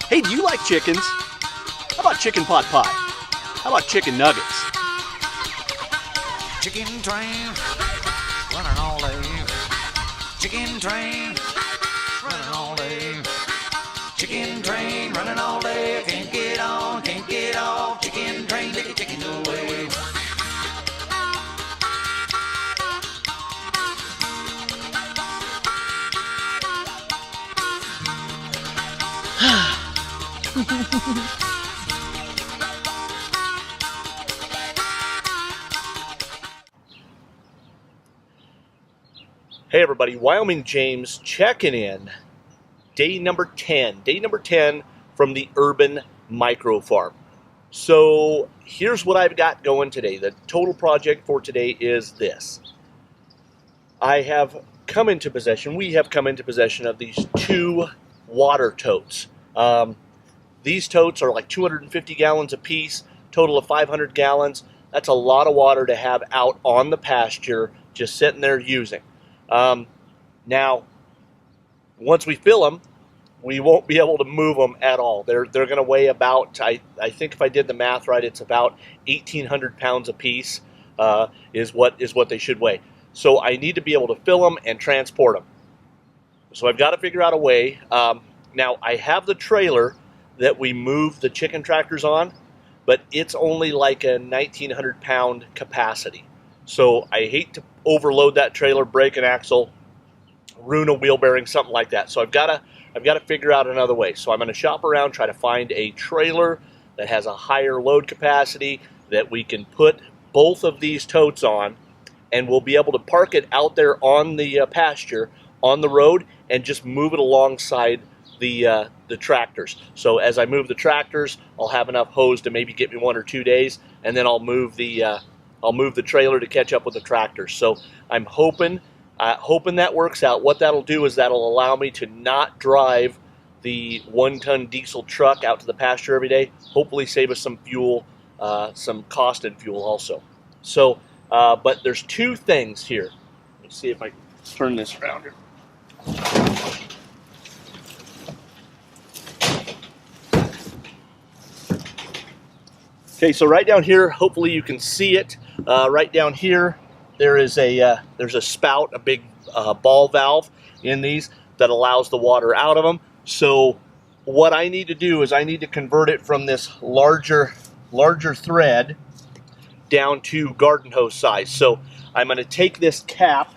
Hey, do you like chickens? How about chicken pot pie? How about chicken nuggets? Chicken train, running all day. Chicken train, running all day. Chicken train, running all day. Can't get on, can't get off. Chicken train, take the chickens away. Hey everybody, Wyoming James checking in. Day number 10. Day number 10 from the Urban Micro Farm. So here's what I've got going today. The total project for today is this. We have come into possession of these 2 water totes. These totes are like 250 gallons a piece, total of 500 gallons. That's a lot of water to have out on the pasture, just sitting there using. Now, once we fill them, we won't be able to move them at all. They're going to weigh about, I think if I did the math right, it's about 1,800 pounds a piece is what they should weigh. So I need to be able to fill them and transport them. So I've got to figure out a way. Now, I have the trailer that we move the chicken tractors on, but it's only like a 1,900 pound capacity. So I hate to overload that trailer, break an axle, ruin a wheel bearing, something like that. So I've got to figure out another way. So I'm going to shop around, try to find a trailer that has a higher load capacity that we can put both of these totes on, and we'll be able to park it out there on the pasture, on the road, and just move it alongside the tractors. So as I move the tractors, I'll have enough hose to maybe get me 1 or 2 days, and then I'll move the trailer to catch up with the tractors. So I'm hoping that works out. What that'll do is that'll allow me to not drive the 1-ton diesel truck out to the pasture every day. Hopefully save us some fuel, some cost in fuel also. So, but there's 2 things here. Let me see if I can turn this around here. Okay, so right down here, hopefully you can see it. Right down here, there's a spout, a big ball valve in these that allows the water out of them. So what I need to do is I need to convert it from this larger thread down to garden hose size. So I'm going to take this cap.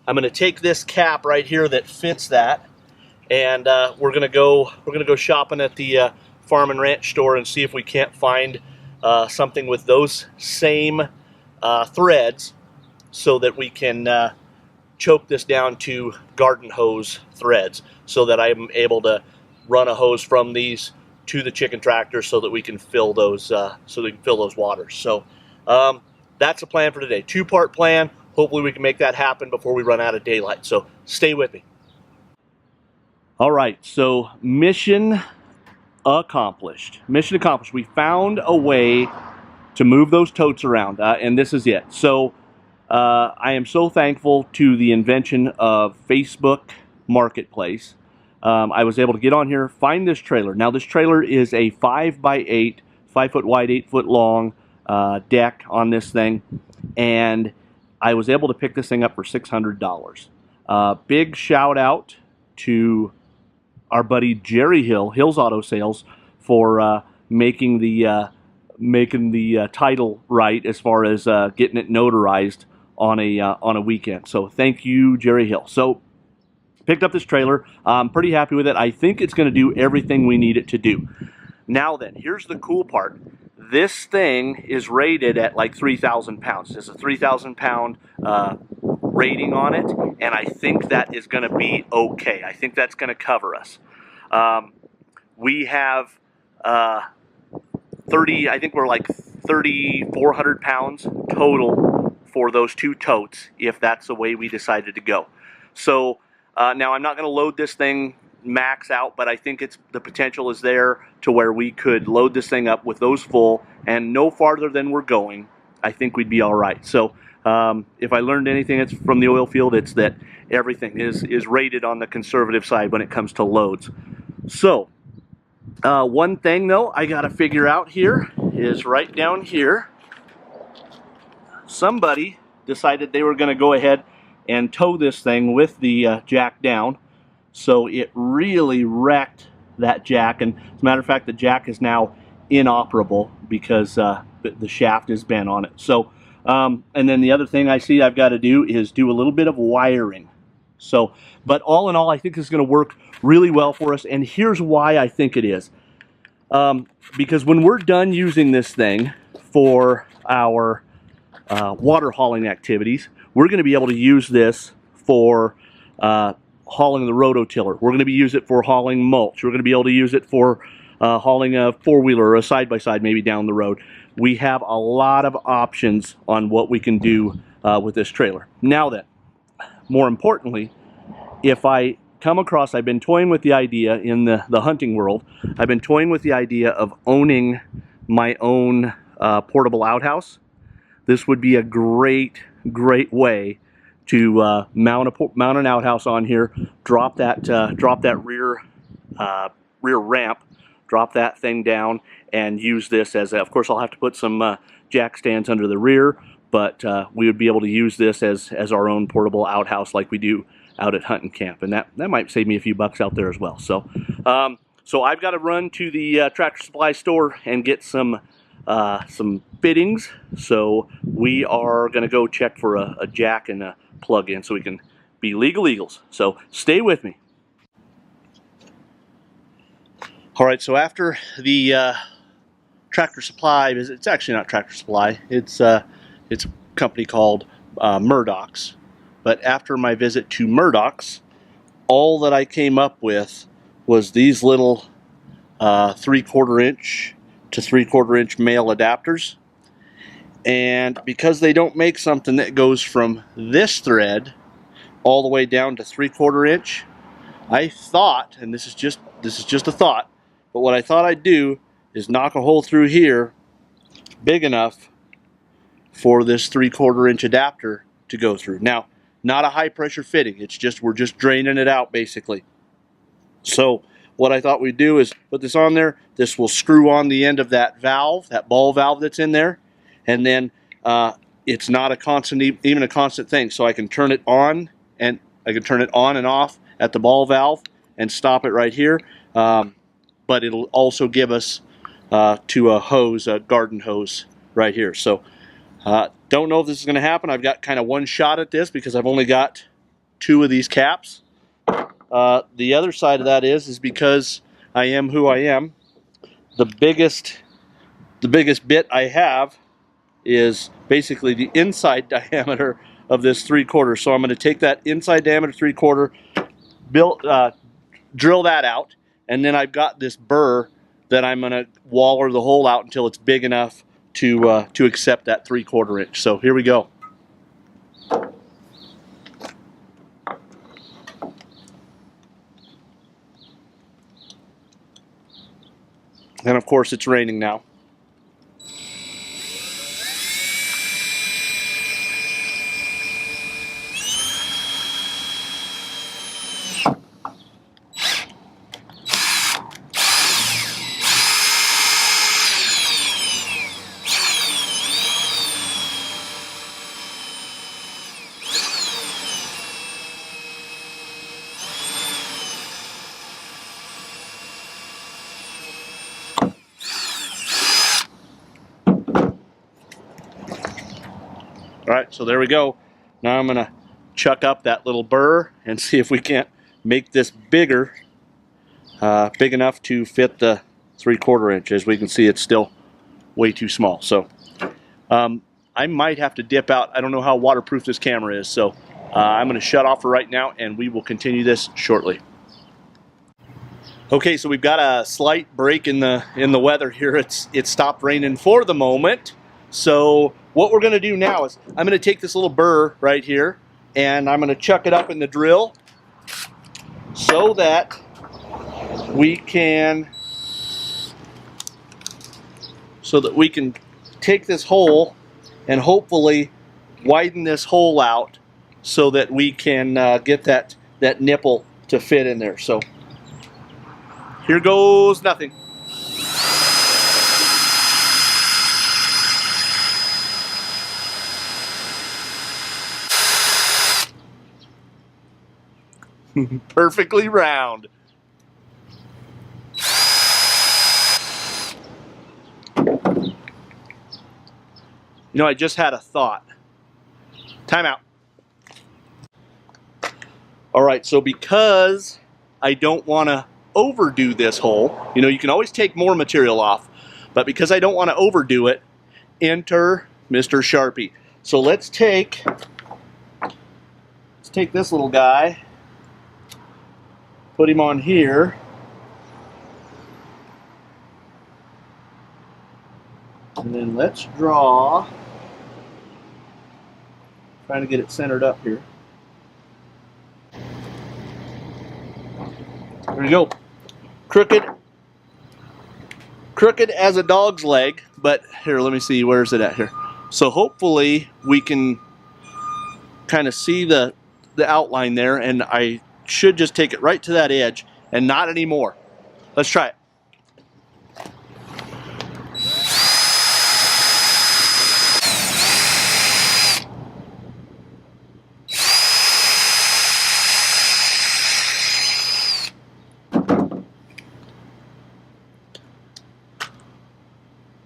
Right here that fits that, and we're gonna go shopping at the farm and ranch store and see if we can't find something with those same threads, so that we can choke this down to garden hose threads, so that I'm able to run a hose from these to the chicken tractor, so that we can fill those waters. So that's the plan for today. 2-part plan. Hopefully we can make that happen before we run out of daylight. So stay with me. All right, so mission accomplished. Mission accomplished. We found a way to move those totes around, and this is it. So I am so thankful to the invention of Facebook Marketplace. I was able to get on here, find this trailer. Now this trailer is a 5x8, 5 foot wide, 8 foot long deck on this thing, and I was able to pick this thing up for $600. Big shout out to our buddy Jerry Hill, Hill's Auto Sales, for making the title right as far as getting it notarized on a weekend. So thank you, Jerry Hill. So picked up this trailer. I'm pretty happy with it. I think it's going to do everything we need it to do. Now then, here's the cool part. This thing is rated at like 3,000 pounds. There's a 3,000 pound rating on it, and I think that is going to be okay. I think that's going to cover us. We have 30, I think we're like 3,400 pounds total for those 2 totes, if that's the way we decided to go. So now I'm not going to load this thing max out, but I think the potential is there to where we could load this thing up with those full, and no farther than we're going, I think we'd be all right. So If I learned anything it's from the oil field, it's that everything is rated on the conservative side when it comes to loads. So one thing though I got to figure out here is right down here, somebody decided they were going to go ahead and tow this thing with the jack down, so it really wrecked that jack. And as a matter of fact, the jack is now inoperable because the shaft is bent on it. So and then the other thing I see I've got to do is do a little bit of wiring. So, but all in all, I think this is going to work really well for us, and here's why I think it is. Because when we're done using this thing for our water hauling activities, we're going to be able to use this for hauling the rototiller. We're going to be use it for hauling mulch. We're going to be able to use it for hauling a four-wheeler or a side-by-side maybe down the road. We have a lot of options on what we can do with this trailer. Now then, more importantly, if I come across, I've been toying with the idea in the hunting world, I've been toying with the idea of owning my own portable outhouse. This would be a great way to mount an outhouse on here, drop that rear ramp, drop that thing down, and use this as of course I'll have to put some jack stands under the rear, but we would be able to use this as our own portable outhouse like we do out at hunting camp, and that might save me a few bucks out there as well. So so I've got to run to the Tractor Supply store and get some fittings. So we are going to go check for a jack and a plug-in so we can be legal eagles. So stay with me. All right, so after the Tractor Supply visit, it's actually not Tractor Supply, it's a company called Murdoch's. But after my visit to Murdoch's, all that I came up with was these little 3/4 inch to 3/4 inch male adapters. And because they don't make something that goes from this thread all the way down to 3/4 inch, I thought, and this is just a thought, but what I thought I'd do is knock a hole through here big enough for this 3/4 inch adapter to go through. Now, not a high pressure fitting, it's just we're just draining it out basically. So what I thought we'd do is put this on there. This will screw on the end of that valve, that ball valve that's in there, and then it's not a constant, even a constant thing. So I can turn it on, and I can turn it on and off at the ball valve and stop it right here. But it'll also give us to a hose, a garden hose right here. So don't know if this is going to happen. I've got kind of one shot at this because I've only got 2 of these caps. The other side of that is because I am who I am. The biggest bit I have is basically the inside diameter of this 3/4. So I'm going to take that inside diameter 3/4, drill that out, and then I've got this burr that I'm going to waller the hole out until it's big enough to accept that 3/4 inch. So here we go. And of course it's raining now. All right, so there we go. Now I'm going to chuck up that little burr and see if we can't make this bigger, big enough to fit the 3/4 inch. As we can see, it's still way too small. So I might have to dip out. I don't know how waterproof this camera is, so I'm going to shut off for right now, and we will continue this shortly. Okay, so we've got a slight break in the weather here. It stopped raining for the moment. So what we're going to do now is I'm going to take this little burr right here and I'm going to chuck it up in the drill so that we can take this hole and hopefully widen this hole out so that we can get that nipple to fit in there. So here goes nothing. Perfectly round. You know, I just had a thought. Time out. All right, so because I don't want to overdo this hole, you know, you can always take more material off, but because I don't want to overdo it, enter Mr. Sharpie. So let's take this little guy, put him on here, and then let's draw, trying to get it centered up here. There you go. Crooked as a dog's leg, but here, let me see, where's it at here? So hopefully we can kind of see the outline there, and I should just take it right to that edge and not anymore. Let's try it.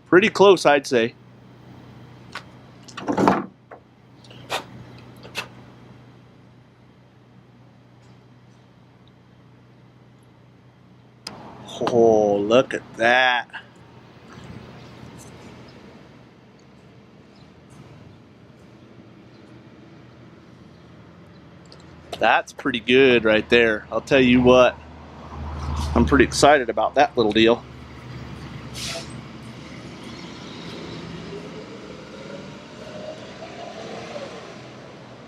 Pretty close, I'd say. Oh, look at that. That's pretty good right there. I'll tell you what, I'm pretty excited about that little deal.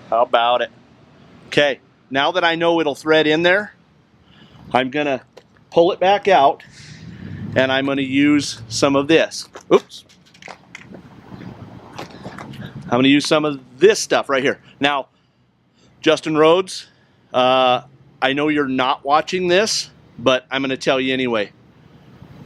How about it? Okay, now that I know it'll thread in there, I'm gonna pull it back out and I'm gonna use some of this. Oops. I'm gonna use some of this stuff right here. Now, Justin Rhodes, I know you're not watching this, but I'm gonna tell you anyway.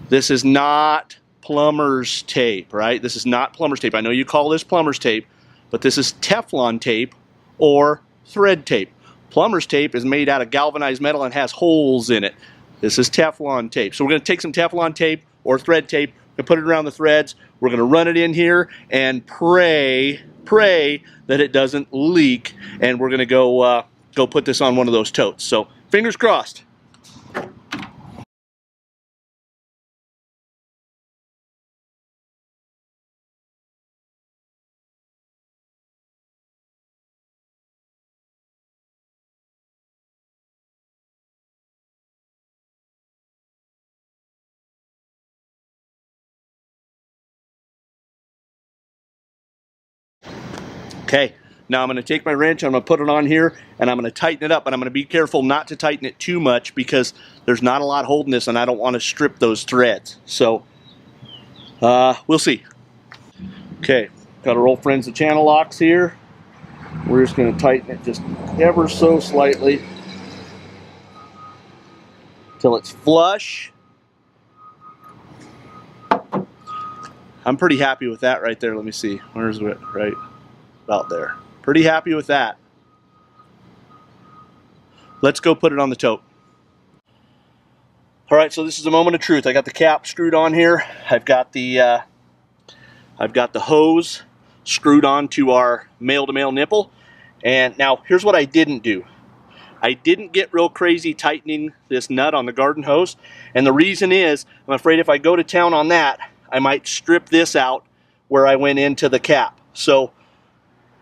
This is not plumber's tape, right? This is not plumber's tape. I know you call this plumber's tape, but this is Teflon tape or thread tape. Plumber's tape is made out of galvanized metal and has holes in it. This is Teflon tape. So we're going to take some Teflon tape or thread tape and put it around the threads. We're going to run it in here and pray that it doesn't leak. And we're going to go put this on one of those totes. So fingers crossed. Okay, now I'm going to take my wrench, I'm going to put it on here, and I'm going to tighten it up, but I'm going to be careful not to tighten it too much because there's not a lot holding this and I don't want to strip those threads. So, we'll see. Okay, got our old friends the channel locks here. We're just going to tighten it just ever so slightly till it's flush. I'm pretty happy with that right there. Let me see. Where's it? Right about there. Pretty happy with that. Let's go put it on the tote. All right, so this is a moment of truth. I got the cap screwed on here. I've got the hose screwed onto our male-to-male nipple. And now here's what I didn't do. I didn't get real crazy tightening this nut on the garden hose. And the reason is, I'm afraid if I go to town on that, I might strip this out where I went into the cap. So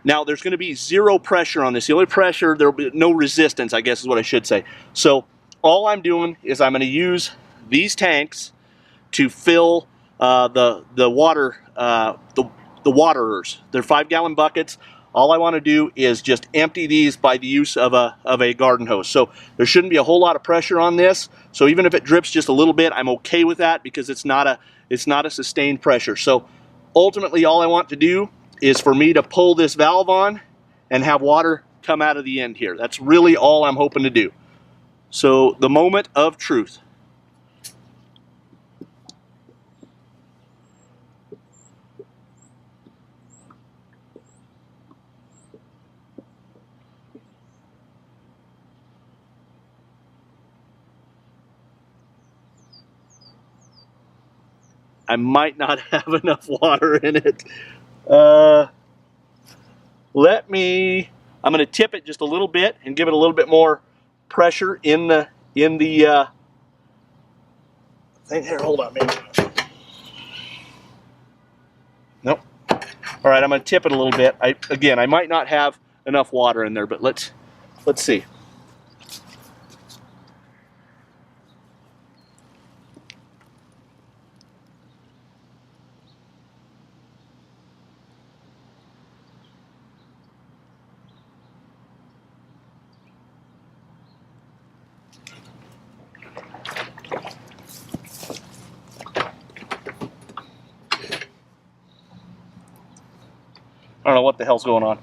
now there's going to be zero pressure on this. The only pressure, there will be no resistance, I guess is what I should say. So all I'm doing is I'm going to use these tanks to fill the water, the waterers. They're 5-gallon buckets. All I want to do is just empty these by the use of a garden hose. So there shouldn't be a whole lot of pressure on this. So even if it drips just a little bit, I'm okay with that because it's not a sustained pressure. So ultimately all I want to do is for me to pull this valve on and have water come out of the end here. That's really all I'm hoping to do. So the moment of truth. I might not have enough water in it. I'm going to tip it just a little bit and give it a little bit more pressure in the thing here. Hold on, maybe. Nope. All right, I'm going to tip it a little bit. Again, I might not have enough water in there, but let's see. I don't know what the hell's going on.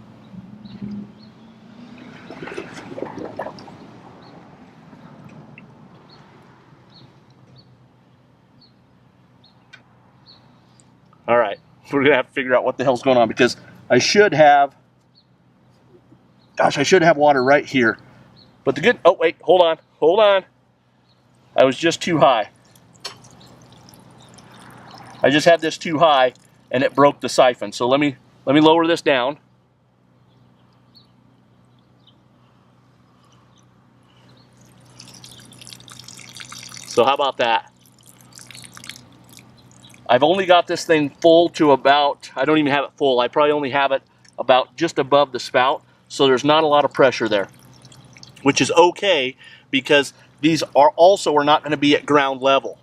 All right, we're gonna have to figure out what the hell's going on, because I should have, gosh, I should have water right here. But the good, oh wait, hold on. I was just too high. I just had this too high and it broke the siphon. So let me lower this down. So how about that? I've only got this thing full to about, I don't even have it full. I probably only have it about just above the spout. So there's not a lot of pressure there, which is okay, because these are not going to be at ground level.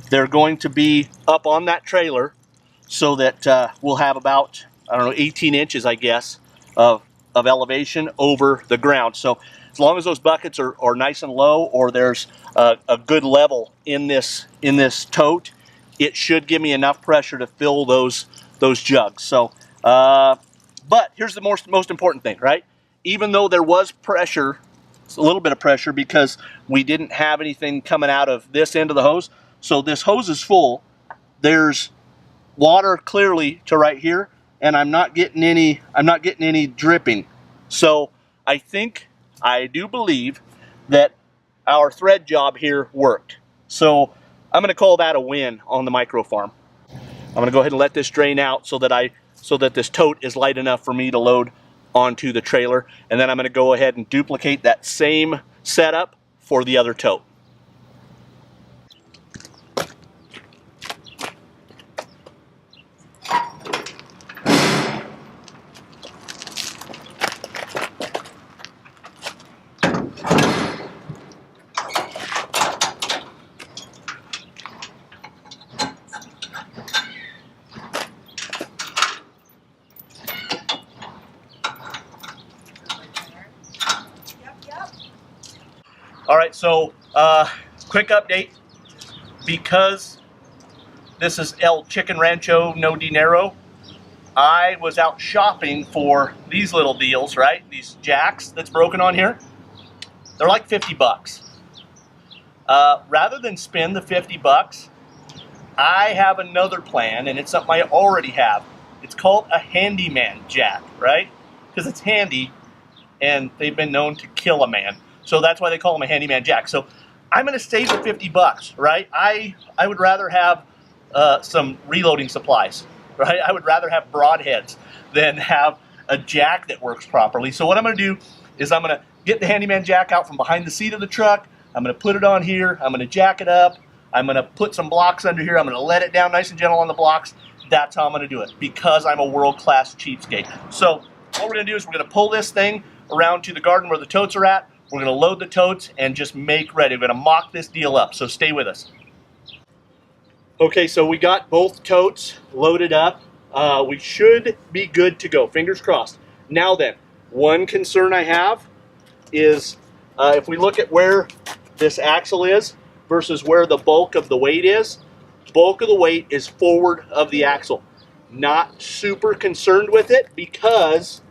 They're going to be up on that trailer, so that we'll have about, I don't know, 18 inches, I guess, of elevation over the ground. So as long as those buckets are nice and low, or there's a good level in this tote, it should give me enough pressure to fill those jugs. So, but here's the most important thing, right? Even though there was pressure, a little bit of pressure, because we didn't have anything coming out of this end of the hose. So this hose is full. There's water clearly to right here, and I'm not getting any dripping. So I do believe that our thread job here worked. So I'm going to call that a win on the micro farm. I'm going to go ahead and let this drain out so that this tote is light enough for me to load onto the trailer, and then I'm going to go ahead and duplicate that same setup for the other tote. All right, so quick update. Because this is El Chicken Rancho No Dinero, I was out shopping for these little deals, right? These jacks that's broken on here. They're like 50 bucks. Rather than spend the 50 bucks, I have another plan, and it's something I already have. It's called a handyman jack, right? Because it's handy, and they've been known to kill a man. So that's why they call them a handyman jack. So I'm going to save the 50 bucks, right? I would rather have some reloading supplies, right? I would rather have broadheads than have a jack that works properly. So what I'm going to do is I'm going to get the handyman jack out from behind the seat of the truck. I'm going to put it on here. I'm going to jack it up. I'm going to put some blocks under here. I'm going to let it down nice and gentle on the blocks. That's how I'm going to do it, because I'm a world-class cheapskate. So what we're going to do is we're going to pull this thing around to the garden where the totes are at. We're going to load the totes and just make ready. We're going to mock this deal up, so stay with us. Okay, so we got both totes loaded up. We should be good to go, fingers crossed. Now then, one concern I have is if we look at where this axle is versus where the bulk of the weight is forward of the axle. not super concerned with it because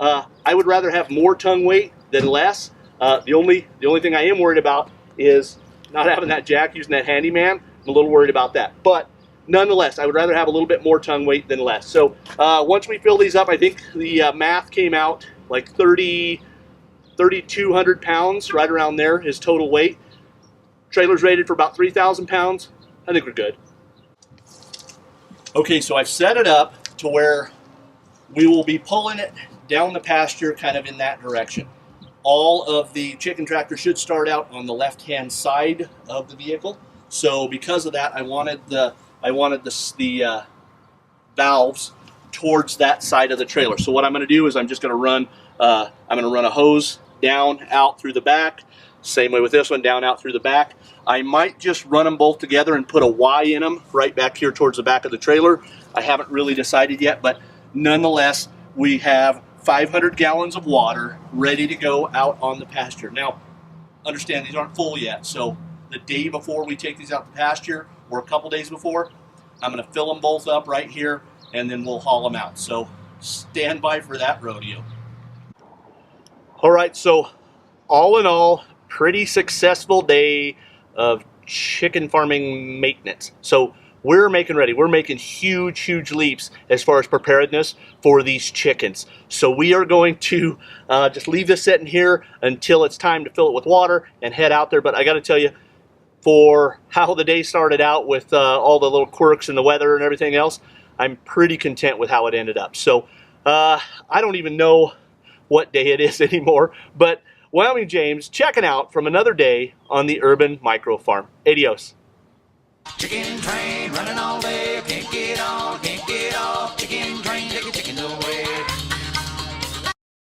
I would rather have more tongue weight than less. The only thing I am worried about is not having that jack, using that handyman. I'm a little worried about that. But nonetheless, I would rather have a little bit more tongue weight than less. So once we fill these up, I think the math came out like 3,200 pounds, right around there is total weight. Trailer's rated for about 3,000 pounds. I think we're good. Okay, so I've set it up to where we will be pulling it down the pasture kind of in that direction. All of the chicken tractor should start out on the left-hand side of the vehicle. So because of that, I wanted the valves towards that side of the trailer. So what I'm going to do is I'm just going to run a hose down out through the back. Same way with this one, down out through the back. I might just run them both together and put a Y in them right back here towards the back of the trailer. I haven't really decided yet, but nonetheless, we have 500 gallons of water ready to go out on the pasture. Now, understand these aren't full yet, so the day before we take these out to pasture, or a couple days before, I'm going to fill them both up right here, and then we'll haul them out. So stand by for that rodeo. All right, so all in all, pretty successful day of chicken farming maintenance. So we're making ready. We're making huge leaps as far as preparedness for these chickens. So we are going to just leave this sitting here until it's time to fill it with water and head out there. But I got to tell you, for how the day started out with all the little quirks and the weather and everything else, I'm pretty content with how it ended up. So I don't even know what day it is anymore, but Wyoming James checking out from another day on the Urban Micro Farm. Adios. Chicken train running all day, can't get on, can't